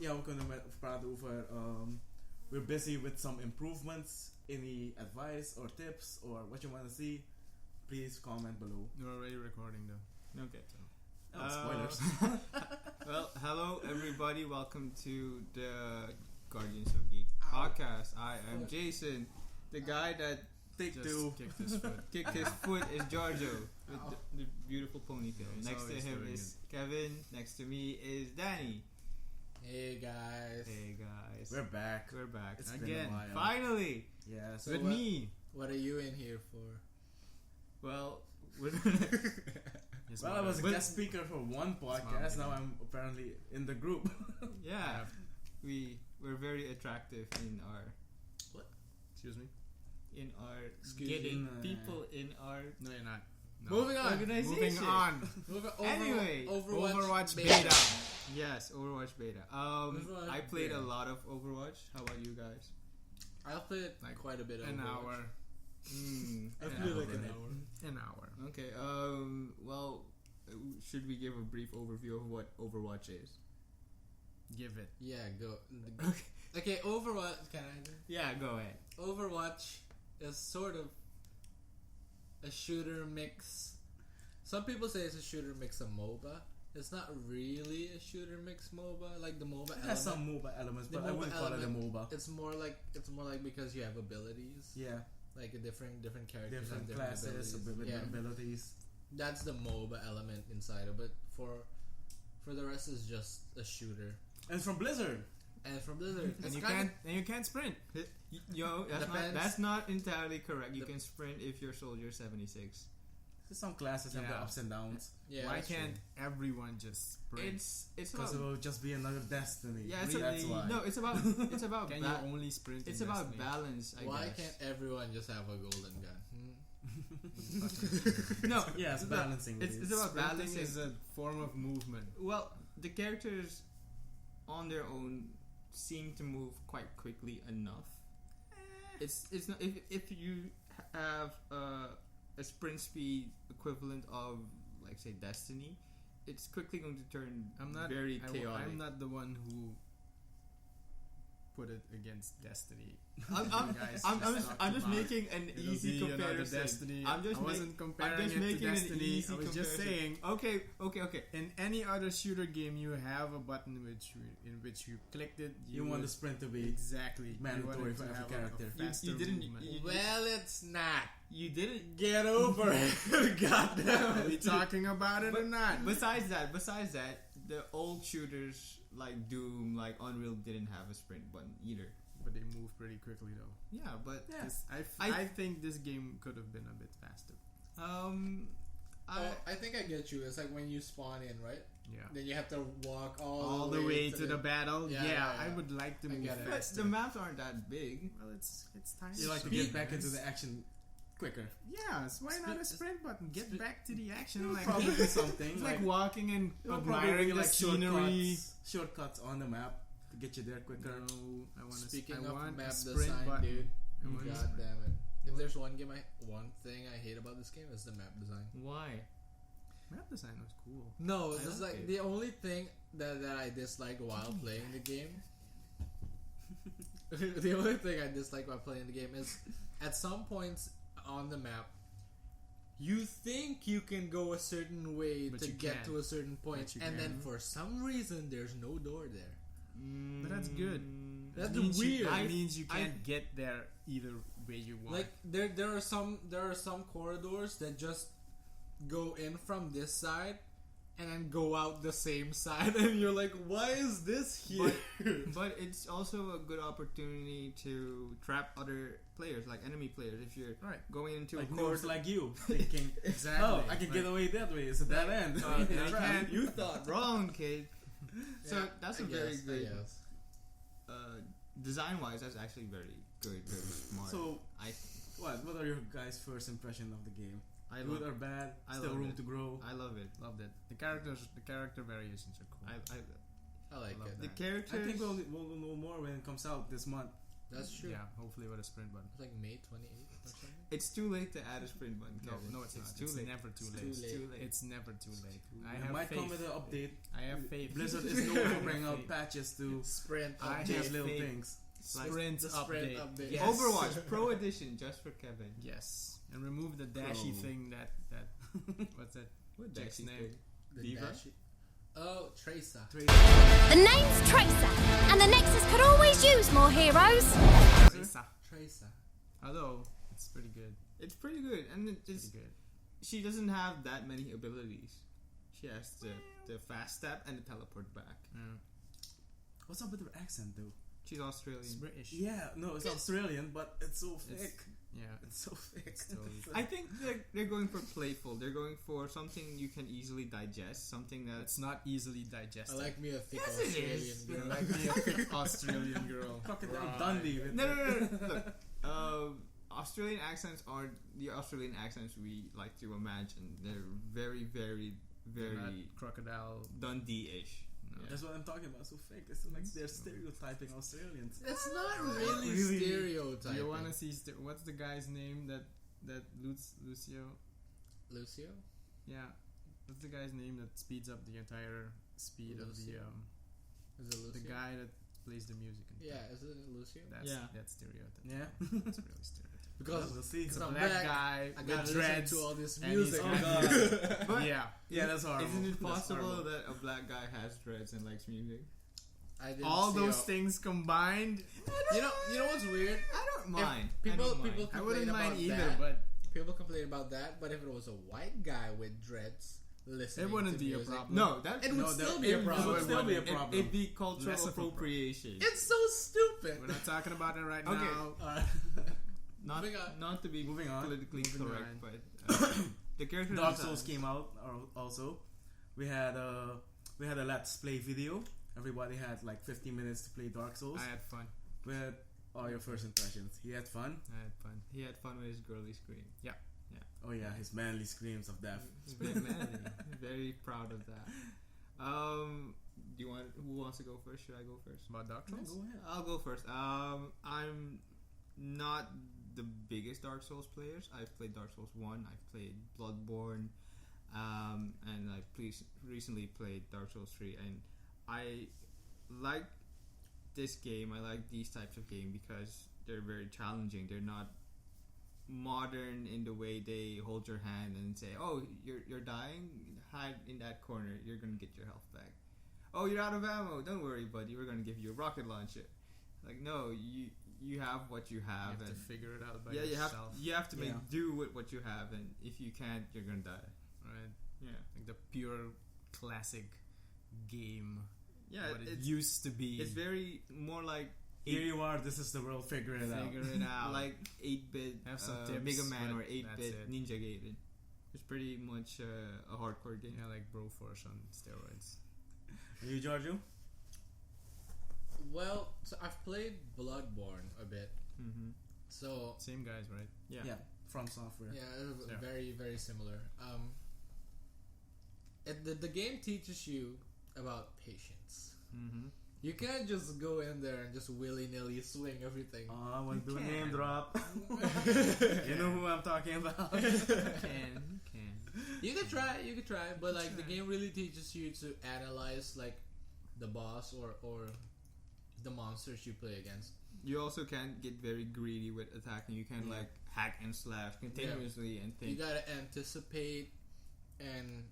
Ja, we kunnen praten over... we're busy with some improvements. Any advice or tips or what you want to see, please comment below. You're already recording though. Okay. Spoilers. Well, hello everybody. Welcome to the Guardians of Geek podcast. I am Jason. The guy that Kicked his foot. kicked his foot is Giorgio with the beautiful ponytail. Next to him is Kevin. Next to me is Danny. Hey guys. We're back. It's Again. been a while. Finally. Yeah. So with me. What are you in here for? Well, I was a guest speaker for one podcast. Now I'm apparently in the group. Yeah. We're very attractive in our. What? Excuse me. In our Excuse getting me. people in our. No, you're not. No. Moving on. Organization. Anyway, Overwatch beta. Yes, Overwatch beta. I played a lot of Overwatch. How about you guys? I played quite a bit of An Overwatch. hour. I played like an hour. An hour. Okay. Well, should we give a brief overview of what Overwatch is? Give it. Yeah, go. Okay, Overwatch. Can I do? Yeah, go ahead. Overwatch is sort of a shooter mix. Some people say it's a shooter mix of MOBA. It's not really a shooter mix MOBA, like the MOBA It has some MOBA elements, but I wouldn't call it a MOBA. It's more like because you have abilities. Yeah. Like different characters Different have classes, abilities. That's the MOBA element inside of it. For the rest is just a shooter. And from Blizzard. And you can't sprint. That's not entirely correct. You can sprint if you're Soldier 76. Some classes have the ups and downs. Yeah, why can't everyone just sprint? It's because it will just be another Destiny. Yeah, that's why. No, it's about Can you only sprint? It's in about Destiny? balance. Why guess. can't everyone just have a golden gun? No, yes, balancing. It's about Sprinting balancing. is a form of movement. Well, the characters on their own seem to move quite quickly enough. It's not if you have a sprint speed equivalent of, like, say, Destiny, it's quickly going to turn very chaotic. I'm not the one who put it against Destiny. I'm just making an easy comparison. Destiny. I wasn't comparing it to Destiny. I was just saying. Okay. In any other shooter game, you have a button in which you clicked it. You want the sprint to be exactly mandatory for every character. You didn't. Well, it's not. You didn't get over it. Goddamn. Are we talking about it or not? Besides that, the old shooters like Doom, like Unreal, didn't have a sprint button either. But they move pretty quickly though. Yeah, but I think this game could have been a bit faster. I think I get you. It's like when you spawn in, right? Yeah. Then you have to walk all the way to the battle. Yeah, I would like to move faster. But the maps aren't that big. Well, it's tiny. You like to get back into the action quicker. Yes, why not a sprint button? Get back to the action. Like probably something. It's like walking and admiring the like scenery. Shortcuts on the map to get you there quicker. No, I want Speaking of a map sprint design, button. dude. God damn it! If there's one thing I hate about this game is the map design. Why? Map design was cool. No, it's just like the only thing that I disliked while playing the game. The only thing I dislike while playing the game is at some points on the map, you think you can go a certain way But to you get can't. to a certain point, But you and then can't. for some reason there's no door there. But that's good. That's That means weird. That means you can't get there either way you want. Like there are some corridors that just go in from this side and then go out the same side, and you're like, why is this here? But it's also a good opportunity to trap other players, like enemy players. If you're going into like a course like you, thinking, exactly. oh, I can get away that way. It's a dead end. You thought wrong, kid. So that's a very good. Design-wise, that's actually very good, very smart. So, I think. what are your guys' first impression of the game? Good or bad? Still love room it. to grow. I love it. Loved it. The character variations are cool. I like love it. The that. characters. I think we'll know more when it comes out this month. That's true. Yeah, hopefully with a sprint button. It's like May 28th or something. It's too late to add a sprint button. Kevin. No, it's not. Too It's late. never too It's late. too late. Too late. It's never too late. I It have might faith. come with an update. I have faith. Blizzard is known for bringing out Faith. patches to Sprint I change have little faith. things. Sprint the sprint update. update. Yes. Overwatch Pro Edition just for Kevin. Yes, and remove the dashy Pro. thing that what's that? What Chick's dashy name? thing? The Diva? Dashi. Oh, Tracer. The name's Tracer, and the Nexus could always use more heroes. Tracer. Although it's pretty good. It's pretty good, and Pretty it's good. she doesn't have that many abilities. She has the fast step and the teleport back. What's up with her accent, though? She's Australian. It's British. Yeah, no, it's Australian, but it's so It's- thick. Yeah. It's so thick. It's totally I think they're going for playful. They're going for something you can easily digest. Something that's It's not easily I digested. like me a thick Yes, it Australian is. girl. like me a thick Australian girl. Crocodile Right. Dundee. With no. Look, Australian accents are the Australian accents we like to imagine. They're very, very, They're not very crocodile. Dundee-ish. No. That's what I'm talking about. So fake. It's like they're stereotyping Australians. It's not really, Really? Do stereotyping. you want to see? What's the guy's name that Lucio? Lucio? Yeah. What's the guy's name that speeds up the entire speed of the Lucio. Is it Lucio? the guy that plays the music? And Yeah, is it Lucio? That's stereotype. Yeah. That's really stereotype. Because we'll see. It's I'm a black black, guy I with gotta dreads. listen to all this and music. he's got- God. But yeah. Yeah, that's horrible. isn't it That's possible horrible. that a black guy has dreads and likes music? I didn't All see those how- things combined, You know what's weird? I don't mind. People I don't mind. people I complain wouldn't about mind either. that. But People complain about that, but if it was a white guy with dreads listening, it wouldn't to be a music, problem. No, that It would No, still that- be a it problem. would still be a It- problem. It'd be cultural Less of a problem. appropriation. It's so stupid. we're not talking about it right Okay. now. Not, Moving on. not to be Moving on. politically Moving correct, on. but the character Dark design- Souls came out also. We had a let's play video. Everybody had like 15 minutes to play Dark Souls. I had fun. With all your first impressions. He had fun. I had fun. He had fun with his girly scream. Oh yeah, his manly screams of death. He's very manly. Very proud of that. Do you want? Who wants to go first? Should I go first? About Dark Yeah, Souls? go ahead. I'll go first. I'm not the biggest Dark Souls players. I've played Dark Souls 1. I've played Bloodborne, and I recently played Dark Souls 3. And I like this game. I like these types of game because they're very challenging. They're not modern in the way they hold your hand and say, "Oh, you're dying. Hide in that corner. You're gonna get your health back." "Oh, you're out of ammo. Don't worry, buddy. We're gonna give you a rocket launcher." Like, no, you have what you have, You have and to figure it out by yeah, yourself. you have to make Yeah. do with what you have, and if you can't, you're gonna die. Right? Yeah, Like the pure classic game. yeah. what it It's used to be. it's very more like Here you are. This is the world. Figure it out. Figure it out. like 8-bit Have some tips, Mega Man or but 8-bit that's it. Ninja Gaiden. It's pretty much a hardcore game. Yeah, like Broforce on steroids. And you, Giorgio? Well, so I've played Bloodborne a bit, Mm-hmm. so Same guys, right? Yeah. From software. yeah, Yeah. very very similar. The game teaches you about patience. Mm-hmm. You can't just go in there and just willy nilly swing everything. I want to do a can. name drop. You know who I'm talking about. Can. You could try, but like the game really teaches you to analyze like the boss or the monsters you play against. You also can't get very greedy with attacking. You can Yeah. like hack and slash continuously and You think. gotta anticipate and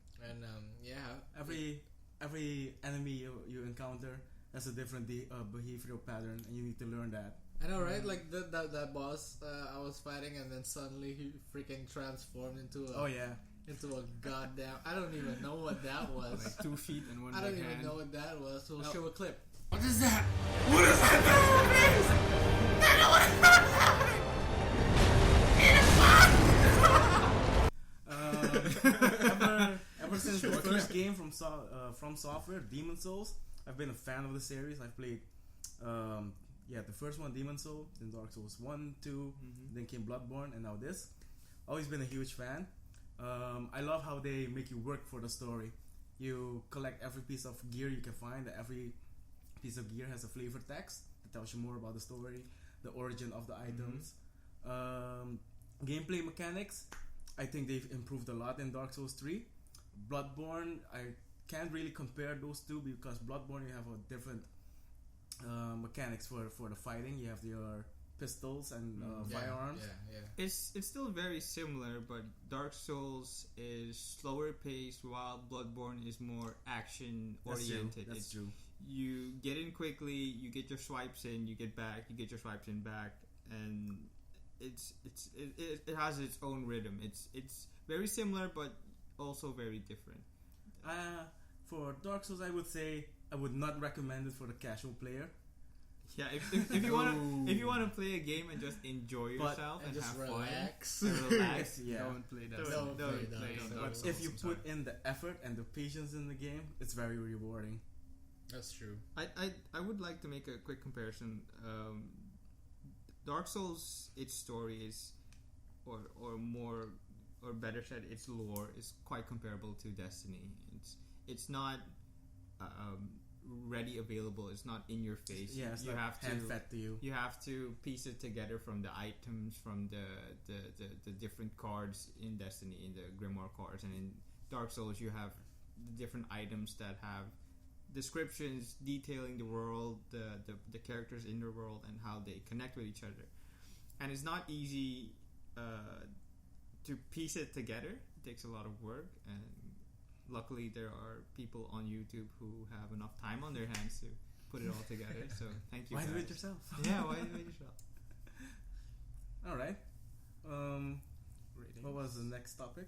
Every enemy you encounter has a different behavioral pattern, and you need to learn that. I know, right? Like that boss I was fighting, and then suddenly he freaking transformed into Oh yeah. a goddamn. I don't even know what that was. Like 2 feet and one I don't big even hand. know what that was. So we'll Oh. show a clip. What is that? Ever since the first game from Software, Demon Souls, I've been a fan of the series. I've played, the first one, Demon Soul, then Dark Souls 1, 2, then came Bloodborne, and now this. Always been a huge fan. I love how they make you work for the story. You collect every piece of gear you can find. Every piece of gear has a flavor text that tells you more about the story. the origin of the items. Gameplay mechanics, I think they've improved a lot in Dark Souls 3. Bloodborne, I can't really compare those two because Bloodborne you have a different mechanics for the fighting. You have your pistols and firearms. It's still very similar, but Dark Souls is slower paced, while Bloodborne is more action oriented. That's true. You get in quickly, you get your swipes in, you get back, you get your swipes in back, and it has its own rhythm. It's very similar, but also very different. For Dark Souls, I would say I would not recommend it for the casual player. Yeah, if you want to play a game and just enjoy yourself and just have relax. fun, and relax. Yeah. Don't play that. Don't play But if you put in the effort and the patience in the game, it's very rewarding. That's true. I would like to make a quick comparison. Dark Souls, its story is, or better said, its lore is quite comparable to Destiny. It's not ready available. It's not in your face. Yeah, it's you like have hand to fed to you. You have to piece it together from the items, from the different cards in Destiny, in the Grimoire cards, and in Dark Souls you have the different items that have descriptions detailing the world, the characters in the world, and how they connect with each other. And it's not easy to piece it together. It takes a lot of work, and luckily there are people on YouTube who have enough time on their hands to put it all together. So thank you. Why do guys. it yourself? Yeah, why do it yourself? All right. What was the next topic?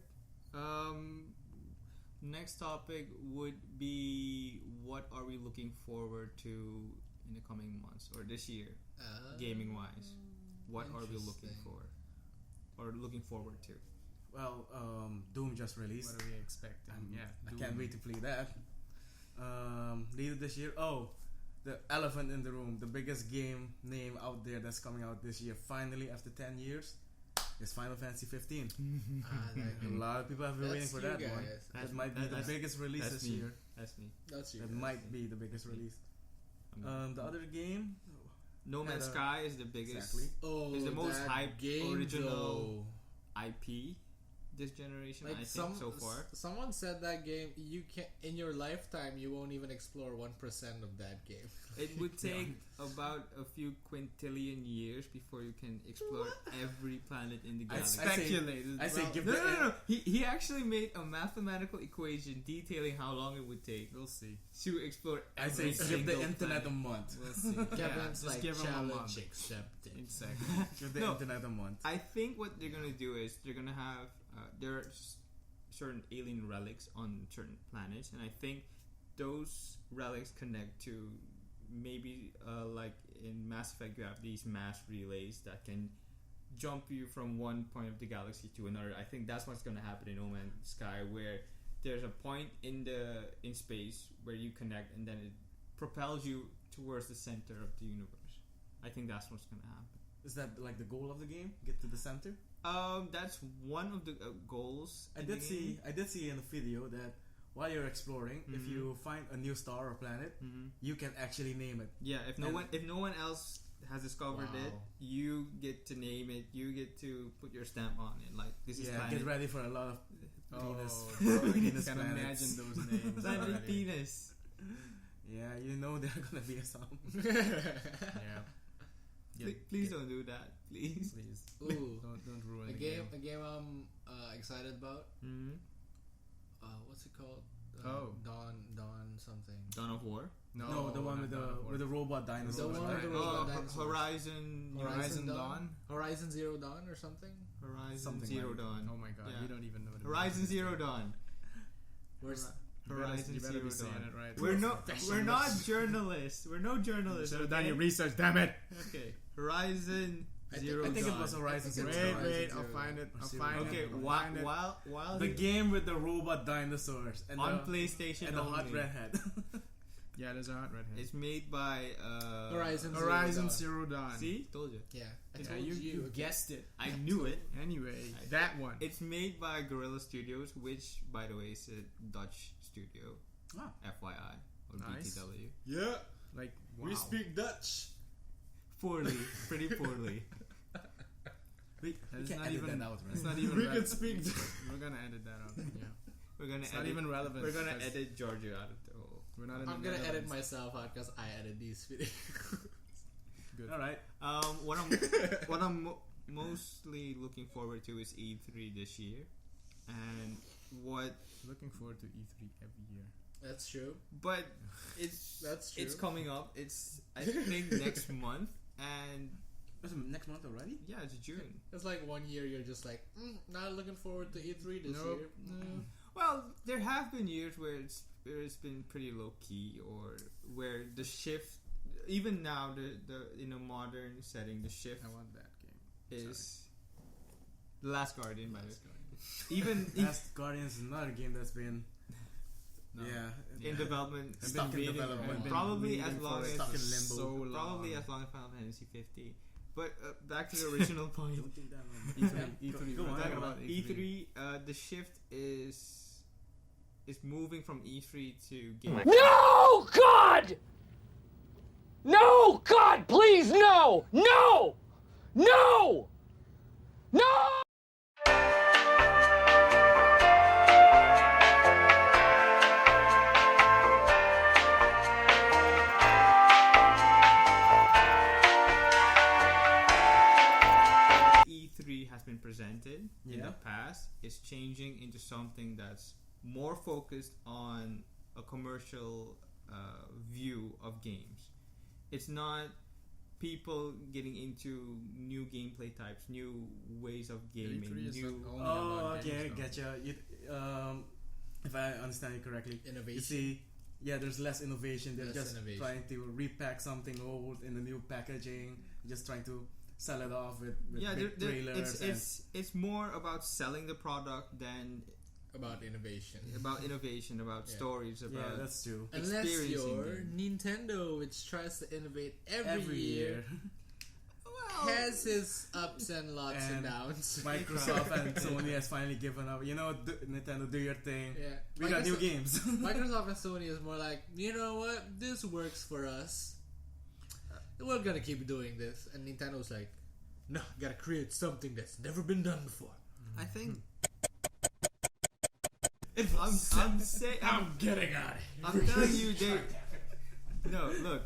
Next topic would be, what are we looking forward to in the coming months or this year, gaming wise? What are we looking for or looking forward to? Well, Doom just released. What are we expecting? I can't wait to play that. Later this year. Oh, the elephant in the room, the biggest game name out there that's coming out this year, finally after 10 years, is Final Fantasy 15. A lot of people have been waiting for that one. That might be the biggest release this year. That's me. That's you. That might be the biggest release. The other game, No Man's Sky is the biggest. Exactly. Oh, is the most hyped game original IP this generation, like I think, so far. Someone said that game, you can in your lifetime you won't even explore 1% of that game. It would take about a few quintillion years before you can explore every planet in the galaxy. Speculated. I say give No. He actually made a mathematical equation detailing how long it would take. We'll see. To explore I every say give the single internet planet. a month. We'll see. Kevin's just like give 'em a challenge month. accepted. Exactly. Give the No. internet a month. I think what they're gonna do is they're gonna have there are certain alien relics on certain planets, and I think those relics connect to maybe like in Mass Effect you have these mass relays that can jump you from one point of the galaxy to another. I think that's what's gonna happen in No Man's Sky, where there's a point in space where you connect, and then it propels you towards the center of the universe. I think that's what's gonna happen. Is that like the goal of the game? Get to the center? That's one of the goals. I did see in a video that while you're exploring, if you find a new star or planet, you can actually name it. Yeah, if no one else has discovered it, you get to name it. You get to put your stamp on it. Like, this is planet. Get ready for a lot of penis. I penis can planets. imagine those names. Planet already. penis. Yeah, you know there are gonna be some. Yeah. Please don't do that. Please. Ooh, Don't ruin a the game I'm excited about. Mm-hmm. What's it called? Dawn something. Dawn of War. No, the one with the robot dinosaurs. The one with the right? robot dinosaurs. Horizon Dawn. Horizon Zero Dawn or something. Horizon Something Zero like that. Dawn. Oh my god, Yeah. you don't even know the Horizon Zero Dawn. Where's Horizon you better Zero be saying Dawn. it right. We're not journalists. We're no journalists. Should have done okay? your research, damn it! Okay. Horizon Zero I think Dawn. it was Horizon Zero Wait, Dawn. wait, Zero. I'll find it. I'll Zero. find Okay, it. I'll while find it. while The he- game with the robot dinosaurs and on the PlayStation and the hot only. redhead. Yeah, there's a hot redhead. It's made by Horizon Zero Dawn. See, told you. Yeah, I Yeah, told you guessed it. I knew it. Anyway, that one. It's made by Guerrilla Studios, which, by the way, is a Dutch studio. Ah. FYI or Nice. BTW. Yeah, Like, wow. we speak Dutch. Poorly, pretty poorly. It's can't not edit even. that out, right? It's not even. We could speak. We're gonna edit that out. Yeah. We're gonna It's edit. not even relevant. We're gonna because edit Giorgio out of the whole. We're not in I'm the gonna edit Netherlands. myself out because I edit these videos. Good. All right. What I'm mostly looking forward to is E3 this year, and what. Looking forward to E3 every year. That's true. But it's That's true. It's coming up. It's I think next month, and Is it next month already? yeah, it's June. It's like 1 year you're just like, not looking forward to E3 this Nope. year. Well, there have been years where it's been pretty low key, or where the shift, even now, the in a modern setting, the shift I want that game. is The Last Guardian, by the way. Even Last Guardian is another game that's been in development, Stuck in waiting- development. probably Been as waiting long for as stuck in limbo. so long. probably as long as Final Fantasy 50. But back to the original point. Don't think that long. E3. Go We're on, talking go on. about E3, the shift is moving from E3 to Game. No, God! No, God, please, no! No! No! No! E3 has been presented in Yeah. the past is changing into something that's more focused on a commercial view of games. It's not people getting into new gameplay types, new ways of gaming, E3 is new. not only Oh, about okay, games, though. getcha. If I understand it correctly, you Innovation. see, there's less innovation. They're Less just innovation. trying to repack something old in a new packaging, just trying to sell it off with Yeah, big trailers. it's more about selling the product than About innovation. about innovation, about Yeah. stories, yeah, about that's true. Unless experiencing you're them. Nintendo, which tries to innovate every Every year, well, has its ups and lots and And downs. Microsoft and Sony has finally given up. Nintendo, do your thing. Yeah. We got new games. Microsoft and Sony is more like, you know what, this works for us. We're gonna keep doing this. And Nintendo's like, no, gotta create something that's never been done before. I think. I'm getting out of here. I'm telling you, no, look.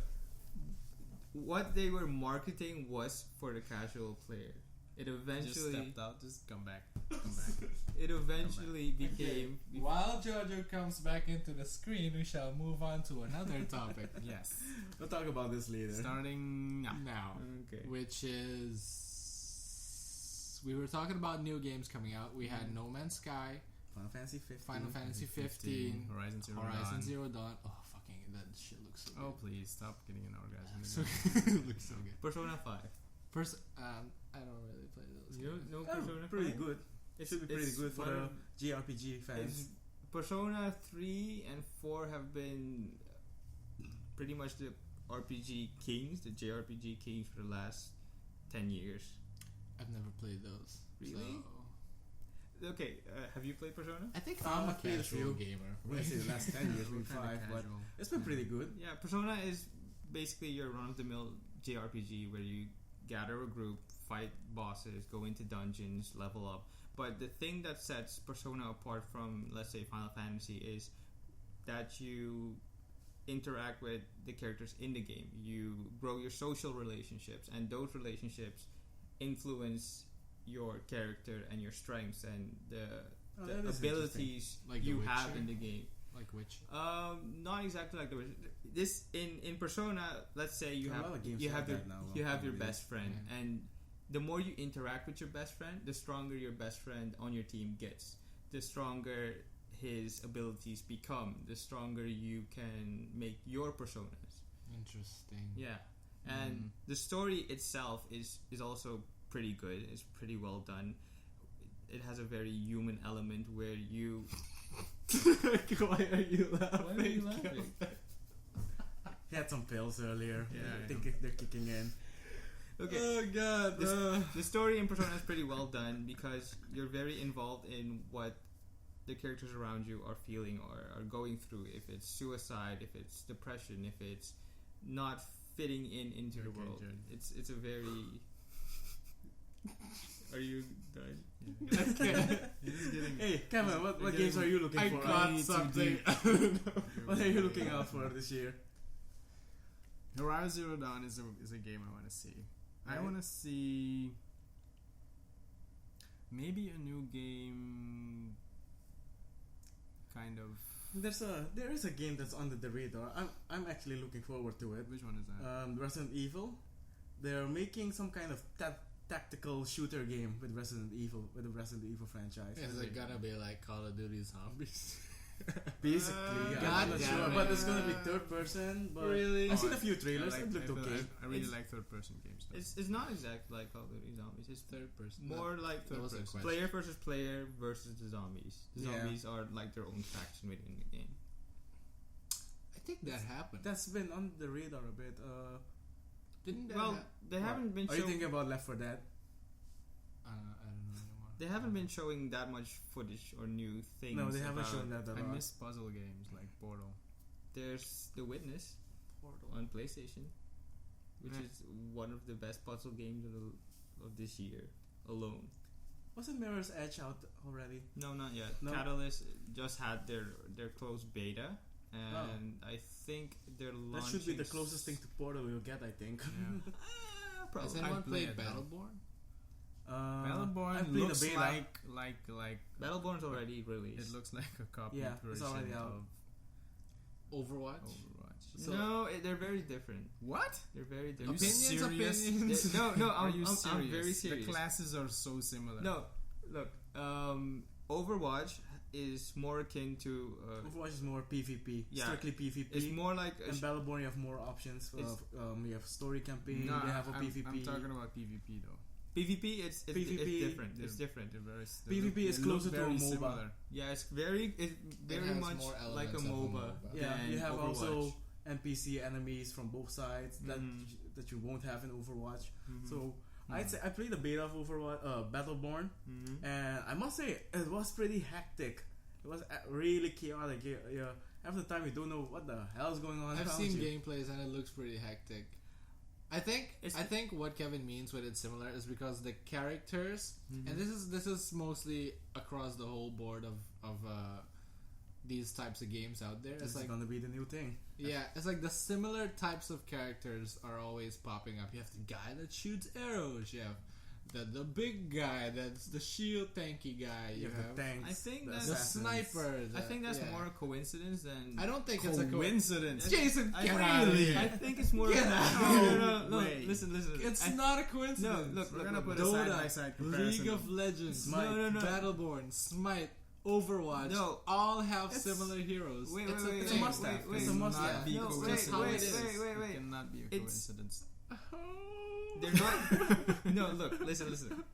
What they were marketing was for the casual player. It Just eventually, stepped out. Just come back. Come back. it eventually became. While Jojo comes back into the screen, we shall move on to another topic. Yes. We'll talk about this later. Starting now. Now, Okay. which is we were talking about new games coming out. We had No Man's Sky, Final Fantasy 15. Final Fantasy 15, Horizon Zero Horizon Dawn. Zero Dawn. Oh, fucking that shit looks so Oh good. please stop getting an orgasm. So it looks so good. Persona 5. First, I don't really play those. You games. know Oh, Persona 5? pretty good. It should be pretty it's good for one the of- JRPG fans. It's- Persona 3 and 4 have been pretty much the RPG kings, the JRPG kings for the last 10 years. I've never played those. Really? So Okay, have you played Persona? I think I'm I'm a a casual casual gamer. I'm gonna say the last 10 years, maybe Kinda 5, but casual. it's been pretty good. Yeah, Persona is basically your run-of-the-mill JRPG where you gather a group, fight bosses, go into dungeons, level up. But the thing that sets Persona apart from, let's say, Final Fantasy is that you interact with the characters in the game. You grow your social relationships, and those relationships influence your character and your strengths and the Oh, that is abilities Like The you have Witcher? in the game. Like which? Not exactly like the this in Persona. Let's say you A have lot of games you like have your that now, you have your nowadays. best friend, Yeah. and the more you interact with your best friend, the stronger your best friend on your team gets. The stronger his abilities become. The stronger you can make your personas. Interesting. Yeah, and the story itself is also pretty good. It's pretty well done. It has a very human element where you. Why are you laughing? Why are you laughing? He had some pills earlier. Yeah, I I think they're kicking in. Okay. Oh god. The story in Persona is pretty well done because you're very involved in what the characters around you are feeling or are going through. If it's suicide, if it's depression, if it's not fitting into the Okay, world. Jared. It's a very. Are you done? Hey, Kevin, what games are you looking I for? caught something. What are you looking out for this year? Horizon Zero Dawn is a game I want to see. I Right. want to see maybe a new game, kind of. There is a game that's under the radar. I'm actually looking forward to it. Which one is that? Resident Evil. They're making some kind of tactical shooter game with Resident Evil franchise. Is it gonna be like Call of Duty Zombies? Basically, yeah, God I'm not damn sure, it. but it's gonna be third person. But Really? I've seen a I- few trailers. I It looked feel- okay. I really It's- like third-person games. Though. It's not exactly like Call of Duty Zombies. It's Third person. more like that was a question. player versus player versus the zombies. The Yeah. zombies are like their own faction within the game. I think that happened. That's been on the radar a bit. Didn't that Well, they haven't been. Are you show- thinking about Left 4 Dead? I don't know anymore. They haven't been showing that much footage or new things. No, they haven't about- shown that a I lot. miss puzzle games like Portal. There's The Witness on PlayStation, which Yeah. is one of the best puzzle games of this year alone. Wasn't Mirror's Edge out already? No, not yet. No? Catalyst just had their closed beta, and I think they're launching. That should be the closest thing to Portal you'll get, I think. Yeah. Has Probably. anyone I'd play played it, though. Battleborn? I Battleborn played looks the beta. like Battleborn's already released. it looks like a copy Yeah, it's version already out. of Overwatch? Overwatch. So- No, they're very different. What? They're very Are you different. Opinions, serious? opinions. No, Are I'm, you I'm, serious? I'm very serious. The classes are so similar. No, look, Overwatch is more akin to. Overwatch is more PvP, Yeah. strictly PvP. It's more like a and Battleborn, you have more options. You have story campaign. No, they have a I'm, PvP. I'm talking about PvP though. PvP. It's PvP different. It's They're- different. they're very- PvP they is look closer to a very MOBA. similar. Yeah, it's very has much more like a elements of a MOBA. MOBA. Yeah, than you have Overwatch. also NPC enemies from both sides Mhm. that you won't have in Overwatch. Mhm. So I'd say I played the beta of Overwatch, Battleborn, Mhm. and I must say it was pretty hectic. It was really chaotic. Yeah, half the time you don't know what the hell is going on. I've around seen you. gameplays and it looks pretty hectic. I think what Kevin means with it's similar is because the characters, Mm-hmm. and this is mostly across the whole board of these types of games out there. This It's is like gonna be the new thing. it's like the similar types of characters are always popping up. You have the guy that shoots arrows. You have the big guy that's the shield tanky guy. You have the tanks. I think the that's- the assassins. sniper. I think that's yeah. more a coincidence than. I don't think it's a Coincidence. Jason, I get think- out of here. I think it's more. Get out. No, way. listen. It's I- not a coincidence. No, look, We're look, gonna look, put a look. side Dota, by side comparison. League of Legends, Smite. No. Battleborn, Smite, Overwatch, No. all have It's- similar heroes. Wait, it's wait, a wait, It's a thing. must-have. wait, It's a wait. must-have. Cannot be No, coincidence. wait, wait. It cannot be a It's- coincidence. They're not. No, look, listen.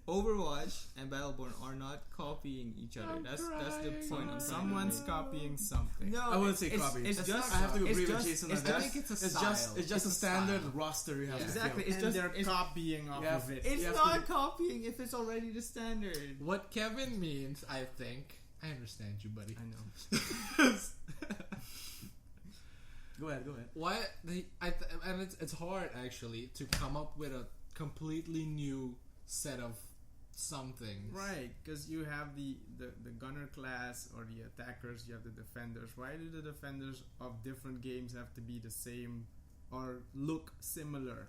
Overwatch and Battleborn are not copying each other. I'm That's the crying. point. I'm trying to Someone's make. copying something. No, I wouldn't say it's- copy. It's It's just. I have to it's agree with just- Jason it's on that. I think it's a It's just style. a It's a standard style. roster you have Yeah. to Exactly. fill. It's And just. they're It's, copying off Yeah, of it. it's You have not to- copying if it's already the standard. What Kevin means, I think, I understand you, buddy. I know. Go ahead. Why and it's hard actually to come up with a completely new set of something. Right, because you have the gunner class or the attackers, you have the defenders. Why do the defenders of different games have to be the same or look similar?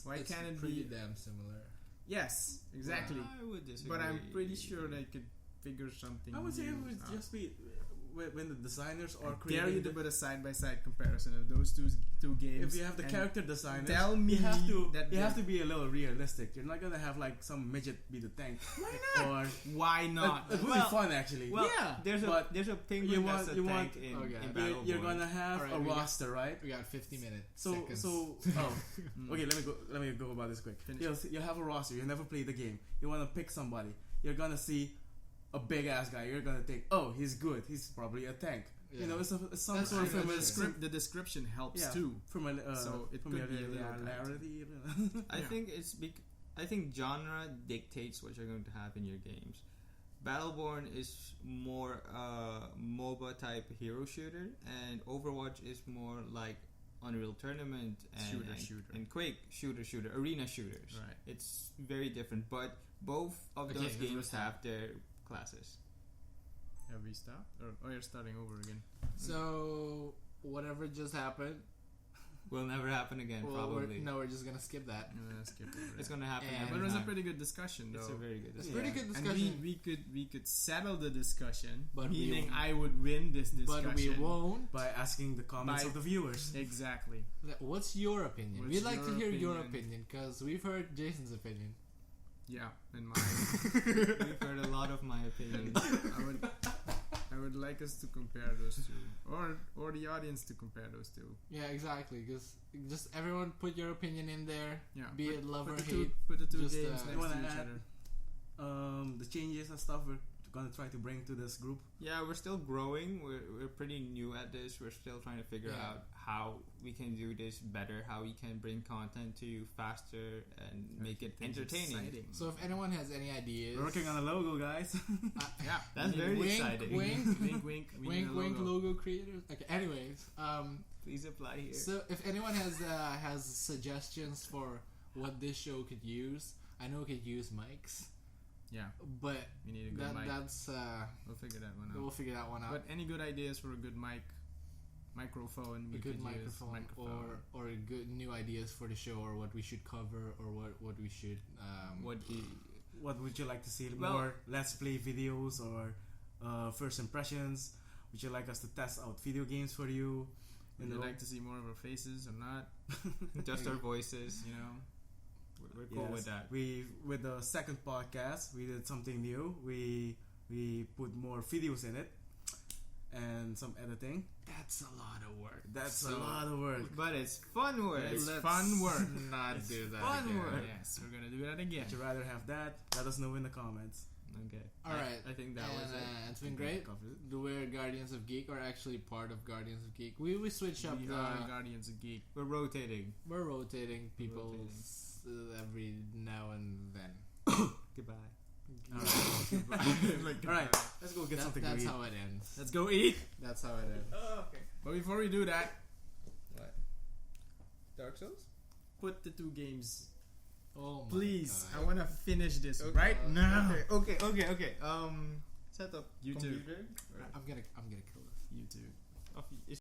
Why It's can't it pretty be- damn similar? Yes, exactly. I would disagree. But I'm pretty sure they could figure something. I would say it new would out. just be when the designers are I dare creating. you to put a side by side comparison of those two games. If you have the and character designers, tell me you have to that you they- have to be a little realistic. You're not gonna have like some midget be the tank. Why not? why not? It would Well- be fun actually. Well, Yeah, there's but a penguin you want- that's a you tank want- in Okay. in You're- Battleborn. you're gonna have Alright, a we got- roster, right? We got 50 minutes. So seconds. okay, let me go about this quick. Finish. You have a roster. You never played the game. You want to pick somebody. You're gonna see a big ass guy. You're gonna think, oh, he's good. He's probably a tank. Yeah. You know, it's some That's sort true, of that's true. The description helps Yeah. too. so it could be a little familiarity. I think I think genre dictates what you're going to have in your games. Battleborn is more MOBA type hero shooter, and Overwatch is more like Unreal Tournament and Shooter. and Quake shooter arena shooters. Right. It's very different, but both of those games have their classes. Have we stopped? Or you're starting over again? So whatever just happened. Will never happen again, probably. We're just gonna skip that. Skip over It's that. gonna happen. And- every But it was a time. pretty good discussion, though. It's a very good. It's discussion. pretty good And discussion, we could settle the discussion, But we meaning won't. I would win this discussion. but we won't. By asking the comments of the viewers. Exactly. What's your opinion? What's We'd like to your hear your opinion? opinion because we've heard Jason's opinion. Yeah, and mine. We've heard a lot of my opinions. I would like us to compare those two, or the audience to compare those two. Yeah, exactly. Because just everyone put your opinion in there. Yeah, Be it love or the hate. put the two just, games you next wanna to each add? other. The changes and stuff we're gonna try to bring to this group. Yeah, we're still growing. We're pretty new at this. We're still trying to figure Yeah. out how we can do this better, how we can bring content to you faster and make it Things entertaining. exciting. So if anyone has any ideas, We're working on a logo, guys. Yeah, That's very wink, exciting. Wink, wink, wink, we need a wink, logo. logo creators. Okay. Anyways, Please apply here. so if anyone has suggestions for what this show could use, I know it could use mics, Yeah, but we need a good mic. that's We'll figure that one out. we'll figure that one out. But any good ideas for a good microphone? A We good could microphone, use or good new ideas for the show, or what we should cover, or what we should What would you like to see? Well- More Let's Play videos or first impressions? Would you like us to test out video games for you? Would you like to see more of our faces or not? Just our voices. You know, We're cool Yes. with that. We with the second podcast, we did something new. We put more videos in it and some editing. That's a lot of work. That's a lot of work. But it's fun work. It's Let's fun work. Not It's do that. fun again. work. Yes, we're gonna do that again. Would you rather have that? Let us know in the comments. Okay. All right. I think that was it. It's been great. We're Guardians of Geek, or actually part of Guardians of Geek. We switch up. We are Guardians of Geek. We're rotating. We're rotating people Rotating. every now and then. Goodbye. All right, let's go get something to That's eat. how it ends. Let's go eat. That's how it ends. Oh, okay. But before we do that, What? Dark Souls? put the two games, Oh my please. God. I want to finish this Okay. right now. Okay. Set up YouTube. computer. I'm gonna kill this. YouTube. Is